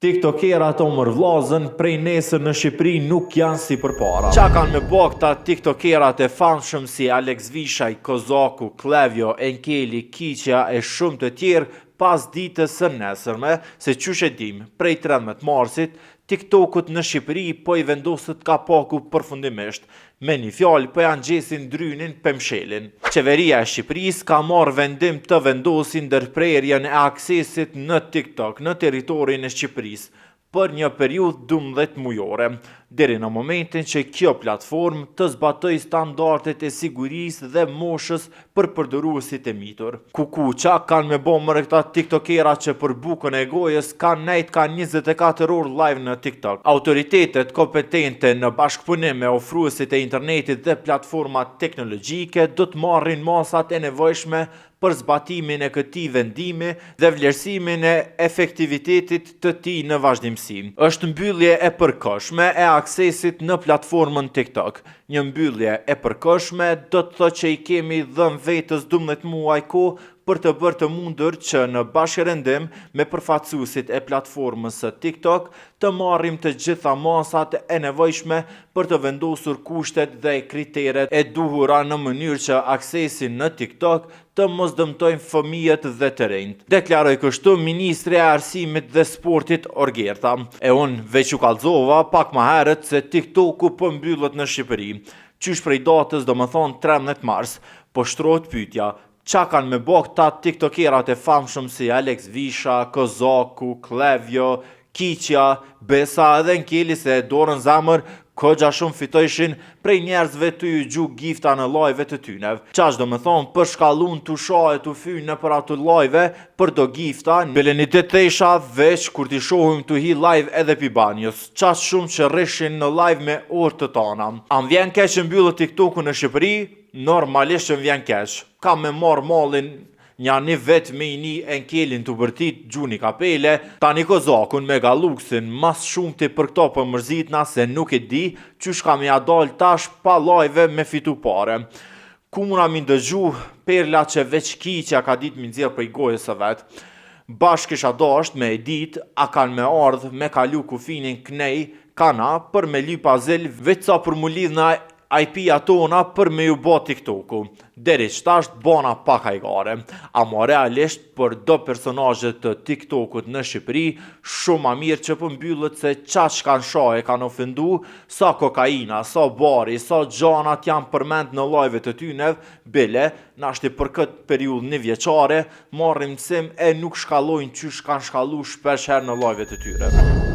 TikTokerat o mërvlazën prej nesër në Shqipëri nuk janë si përpara. Qa kanë me bo këta TikTokerat e famshëm si Alex Vishaj, Kozaku, Klevjo, Enkeli, Kiqja e shumë të tjerë pas ditës së nesërme, se qysh e dim, prej 13 marsit, TikTokut në Shqipëri po i vendosët ka paku përfundimisht. Me një fjalë po janë gjesin drynin pemshelin. Qeveria e Shqipërisë ka marrë vendim të vendosin ndërprerjen e aksesit në TikTok në territorin e Shqipërisë për një periudhë 12 mujore, deri në momentin që kjo platformë të zbatoj standardet e sigurisë dhe moshës për përdoruesit e mitur. Kukuqa kanë me bo mërë këta tiktokera që për bukën e gojës kanë nejt ka 24 orë live në TikTok. Autoritetet kompetente në bashkëpunim me ofruesit e internetit dhe platformat teknologjike do të marrin masat e nevojshme për zbatimin e këtij vendimi dhe vlerësimin e efektivitetit të tij në vazhdimsi. Është mbyllje e përkohshme e aksesit në platformën TikTok. Një mbyllje e përkohshme do të thotë që i kemi dhënë vetës 12 muaj kohë për të bërë të mundur që në bashkërendim me përfaqësuesit e platformës së TikTok të marrim të gjitha masat e nevojshme për të vendosur kushtet dhe kriteret e duhura në mënyrë që aksesi në TikTok të mos dëmtojnë fëmijët dhe të rinjt. Deklaroi kështu Ministri e Arsimit dhe Sportit Orgerta. E unë veç u kallëzova pak më herët se TikToku po mbyllet në Shqipëri. Qysh prej datës do më thonë 13 mars, po shtrohet pyetja. Qa kanë me bo këta tiktokerat e famshëm si Alex Visha, Kozaku, Klevjo, Kiqja, besa edhe Enkeli se dorën zemër kogja shumë fitojshin prej njerëzve të ju gju gifta në lajve të tynev. Qash do me thonë për shkallun të shaje të fynë në për atë lajve për do gifta, bile një të thesha veç kur t'i shohim të hi live edhe pi banjës. Qash shumë që rrishin në live me orë të tana. Am vjen keq që mbyllë TikToku në Shqipëri? Normalisht që më vjen keq. Ka me marë malin një vetë me një Enkelin të bërtit gjuni kapele, tani Kozakun me Galuksin, mas shumë të për këto për mërzitna se nuk e di qysh kam ja dal tash pa lajve me fitu pare. Ku muna mi ndëgju perla që veç Kiqja ka dit mi nxjerr prej gojës së vetë. Bashkë kisha dasht me e dit, a kanë me ardhë me kalu kufinin knej, kana për me lypa zel veç sa për mu lidhna IP-a tona për me ju bo TikToku. Deri qtasht bona pak hajgare. Amo realisht për do personazhet të TikTokut në Shqipëri, shumë ma mirë që përmbyllët se qaç kanë shaje kanë ofendu, sa kokaina, sa bari, sa gjanat janë përmend në lajve të tynev, bile, nashti për këtë periudhë një vjeqare, marrim mësim e nuk shkallojnë qysh kanë shkallu shpesh herë në lajve të tyre.